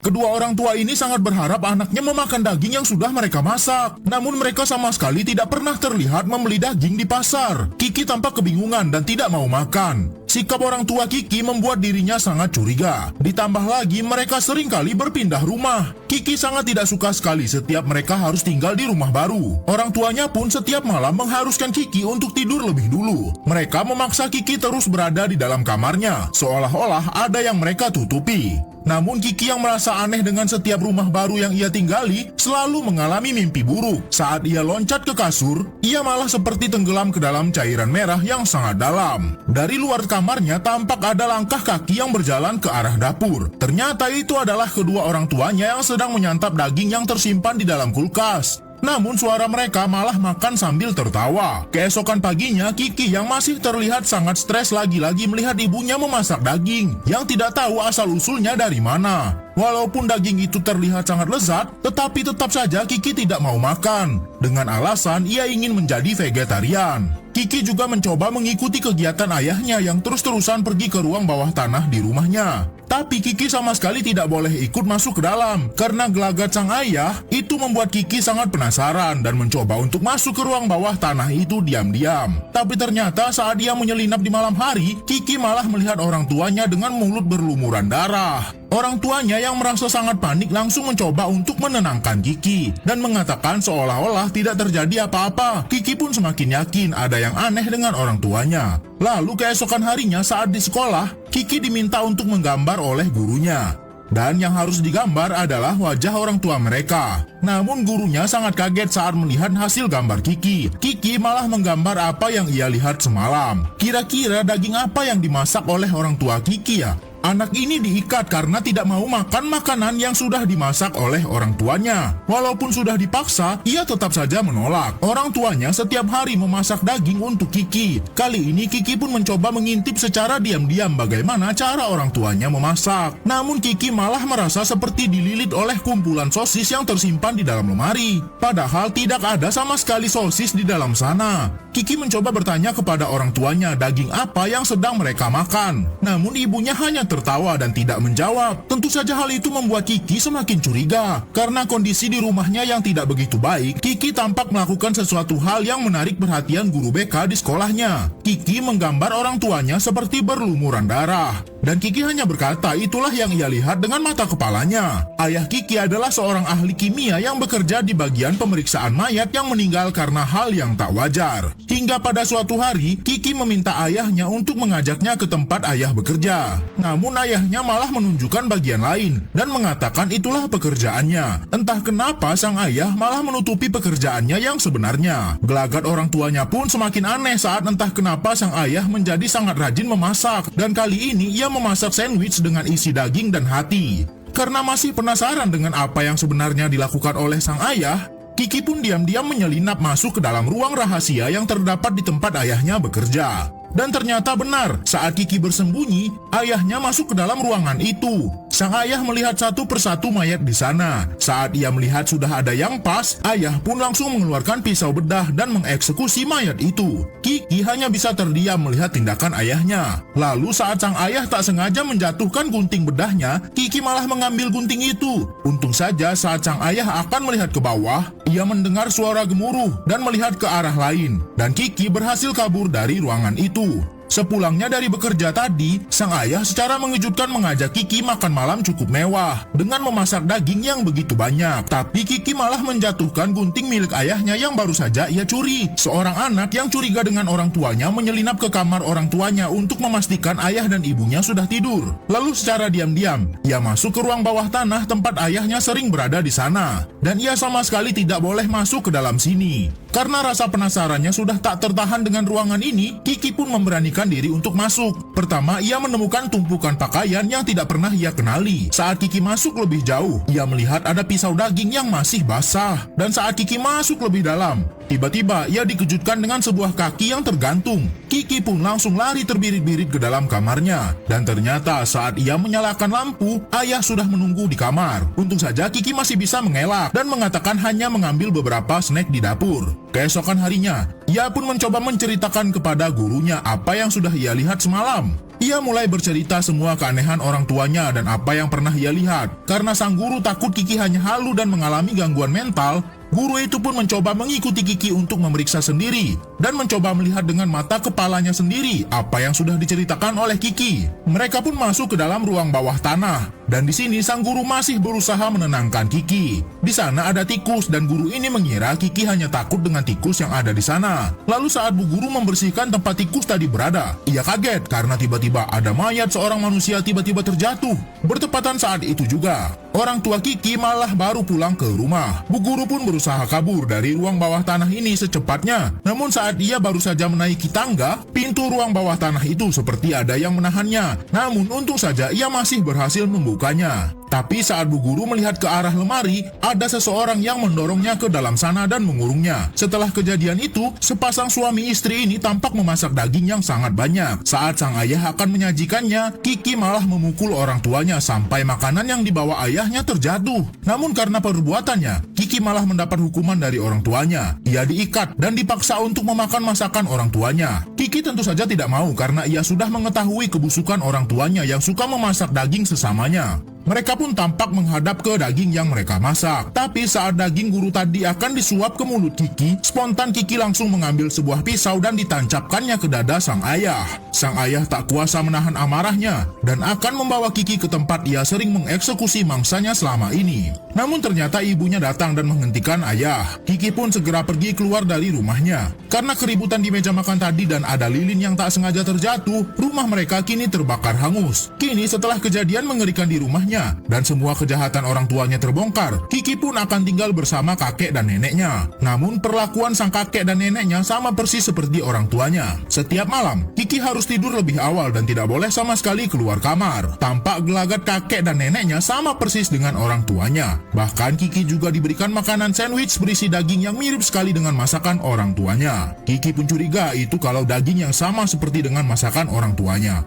Kedua orang tua ini sangat berharap anaknya memakan daging yang sudah mereka masak. Namun mereka sama sekali tidak pernah terlihat membeli daging di pasar. Kiki tampak kebingungan dan tidak mau makan. Sikap orang tua Kiki membuat dirinya sangat curiga. Ditambah lagi mereka seringkali berpindah rumah. Kiki sangat tidak suka sekali setiap mereka harus tinggal di rumah baru. Orang tuanya pun setiap malam mengharuskan Kiki untuk tidur lebih dulu. Mereka memaksa Kiki terus berada di dalam kamarnya, seolah-olah ada yang mereka tutupi. Namun Kiki yang merasa aneh dengan setiap rumah baru yang ia tinggali selalu mengalami mimpi buruk. Saat ia loncat ke kasur, ia malah seperti tenggelam ke dalam cairan merah yang sangat dalam. Dari luar kamarnya tampak ada langkah kaki yang berjalan ke arah dapur. Ternyata itu adalah kedua orang tuanya yang sedang menyantap daging yang tersimpan di dalam kulkas. Namun suara mereka malah makan sambil tertawa. Keesokan paginya, Kiki yang masih terlihat sangat stres lagi-lagi melihat ibunya memasak daging yang tidak tahu asal-usulnya dari mana. Walaupun daging itu terlihat sangat lezat, tetapi tetap saja Kiki tidak mau makan. Dengan alasan ia ingin menjadi vegetarian. Kiki juga mencoba mengikuti kegiatan ayahnya yang terus-terusan pergi ke ruang bawah tanah di rumahnya. Tapi Kiki sama sekali tidak boleh ikut masuk ke dalam, karena gelagat sang ayah itu membuat Kiki sangat penasaran dan mencoba untuk masuk ke ruang bawah tanah itu diam-diam. Tapi ternyata saat dia menyelinap di malam hari, Kiki malah melihat orang tuanya dengan mulut berlumuran darah. Orang tuanya yang merasa sangat panik langsung mencoba untuk menenangkan Kiki dan mengatakan seolah-olah tidak terjadi apa-apa. Kiki pun semakin yakin ada yang aneh dengan orang tuanya. Lalu keesokan harinya saat di sekolah, Kiki diminta untuk menggambar oleh gurunya. Dan yang harus digambar adalah wajah orang tua mereka. Namun gurunya sangat kaget saat melihat hasil gambar Kiki. Kiki malah menggambar apa yang ia lihat semalam. Kira-kira daging apa yang dimasak oleh orang tua Kiki ya? Anak ini diikat karena tidak mau makan makanan yang sudah dimasak oleh orang tuanya. Walaupun sudah dipaksa, ia tetap saja menolak. Orang tuanya setiap hari memasak daging untuk Kiki. Kali ini Kiki pun mencoba mengintip secara diam-diam bagaimana cara orang tuanya memasak. Namun Kiki malah merasa seperti dililit oleh kumpulan sosis yang tersimpan di dalam lemari. Padahal tidak ada sama sekali sosis di dalam sana. Kiki mencoba bertanya kepada orang tuanya daging apa yang sedang mereka makan. Namun ibunya hanya tertawa dan tidak menjawab. Tentu saja hal itu membuat Kiki semakin curiga. Karena kondisi di rumahnya yang tidak begitu baik, Kiki tampak melakukan sesuatu hal yang menarik perhatian guru BK di sekolahnya. Kiki menggambar orang tuanya seperti berlumuran darah. Dan Kiki hanya berkata itulah yang ia lihat dengan mata kepalanya. Ayah Kiki adalah seorang ahli kimia yang bekerja di bagian pemeriksaan mayat yang meninggal karena hal yang tak wajar. Hingga pada suatu hari, Kiki meminta ayahnya untuk mengajaknya ke tempat ayah bekerja. Namun ayahnya malah menunjukkan bagian lain dan mengatakan itulah pekerjaannya. Entah kenapa sang ayah malah menutupi pekerjaannya yang sebenarnya. Gelagat orang tuanya pun semakin aneh saat entah kenapa sang ayah menjadi sangat rajin memasak. Dan kali ini ia memasak sandwich dengan isi daging dan hati. Karena masih penasaran dengan apa yang sebenarnya dilakukan oleh sang ayah, Kiki pun diam-diam menyelinap masuk ke dalam ruang rahasia yang terdapat di tempat ayahnya bekerja. Dan ternyata benar, saat Kiki bersembunyi, ayahnya masuk ke dalam ruangan itu. Sang ayah melihat satu persatu mayat di sana. Saat ia melihat sudah ada yang pas, ayah pun langsung mengeluarkan pisau bedah dan mengeksekusi mayat itu. Kiki hanya bisa terdiam melihat tindakan ayahnya. Lalu saat sang ayah tak sengaja menjatuhkan gunting bedahnya, Kiki malah mengambil gunting itu. Untung saja saat sang ayah akan melihat ke bawah, ia mendengar suara gemuruh dan melihat ke arah lain. Dan Kiki berhasil kabur dari ruangan itu. Sepulangnya dari bekerja tadi, sang ayah secara mengejutkan mengajak Kiki makan malam cukup mewah dengan memasak daging yang begitu banyak. Tapi Kiki malah menjatuhkan gunting milik ayahnya yang baru saja ia curi. Seorang anak yang curiga dengan orang tuanya menyelinap ke kamar orang tuanya untuk memastikan ayah dan ibunya sudah tidur. Lalu secara diam-diam, ia masuk ke ruang bawah tanah tempat ayahnya sering berada di sana. Dan ia sama sekali tidak boleh masuk ke dalam sini. Karena rasa penasarannya sudah tak tertahan dengan ruangan ini, Kiki pun memberanikan diri untuk masuk. Pertama, ia menemukan tumpukan pakaian yang tidak pernah ia kenali. Saat Kiki masuk lebih jauh, ia melihat ada pisau daging yang masih basah. Dan saat Kiki masuk lebih dalam, tiba-tiba ia dikejutkan dengan sebuah kaki yang tergantung. Kiki pun langsung lari terbirit-birit ke dalam kamarnya. Dan ternyata saat ia menyalakan lampu, ayah sudah menunggu di kamar. Untung saja Kiki masih bisa mengelak dan mengatakan hanya mengambil beberapa snack di dapur. Keesokan harinya, ia pun mencoba menceritakan kepada gurunya apa yang sudah ia lihat semalam. Ia mulai bercerita semua keanehan orang tuanya dan apa yang pernah ia lihat. Karena sang guru takut Kiki hanya halu dan mengalami gangguan mental, guru itu pun mencoba mengikuti Kiki untuk memeriksa sendiri dan mencoba melihat dengan mata kepalanya sendiri apa yang sudah diceritakan oleh Kiki. Mereka pun masuk ke dalam ruang bawah tanah dan di sini sang guru masih berusaha menenangkan Kiki. Di sana ada tikus dan guru ini mengira Kiki hanya takut dengan tikus yang ada di sana. Lalu saat bu guru membersihkan tempat tikus tadi berada, ia kaget karena tiba-tiba ada mayat seorang manusia tiba-tiba terjatuh. Bertepatan saat itu juga, orang tua Kiki malah baru pulang ke rumah. Bu guru pun berusaha kabur dari ruang bawah tanah ini secepatnya. Namun saat ia baru saja menaiki tangga, pintu ruang bawah tanah itu seperti ada yang menahannya. Namun untung saja ia masih berhasil membukanya. Tapi saat bu guru melihat ke arah lemari, ada seseorang yang mendorongnya ke dalam sana dan mengurungnya. Setelah kejadian itu, sepasang suami istri ini tampak memasak daging yang sangat banyak. Saat sang ayah akan menyajikannya, Kiki malah memukul orang tuanya sampai makanan yang dibawa ayahnya terjatuh. Namun karena perbuatannya, Kiki malah mendapat hukuman dari orang tuanya. Ia diikat dan dipaksa untuk memakan masakan orang tuanya. Kiki tentu saja tidak mau karena ia sudah mengetahui kebusukan orang tuanya yang suka memasak daging sesamanya. Mereka pun tampak menghadap ke daging yang mereka masak. Tapi saat daging guru tadi akan disuap ke mulut Kiki, spontan Kiki langsung mengambil sebuah pisau dan ditancapkannya ke dada sang ayah. Sang ayah tak kuasa menahan amarahnya dan akan membawa Kiki ke tempat ia sering mengeksekusi mangsanya selama ini. Namun ternyata ibunya datang dan menghentikan ayah. Kiki pun segera pergi keluar dari rumahnya. Karena keributan di meja makan tadi dan ada lilin yang tak sengaja terjatuh, rumah mereka kini terbakar hangus. Kini setelah kejadian mengerikan di rumahnya dan semua kejahatan orang tuanya terbongkar, Kiki pun akan tinggal bersama kakek dan neneknya. Namun perlakuan sang kakek dan neneknya sama persis seperti orang tuanya. Setiap malam, Kiki harus tidur lebih awal dan tidak boleh sama sekali keluar kamar. Tampak gelagat kakek dan neneknya sama persis dengan orang tuanya. Bahkan Kiki juga diberikan makanan sandwich berisi daging yang mirip sekali dengan masakan orang tuanya. Kiki pun curiga itu kalau daging yang sama seperti dengan masakan orang tuanya.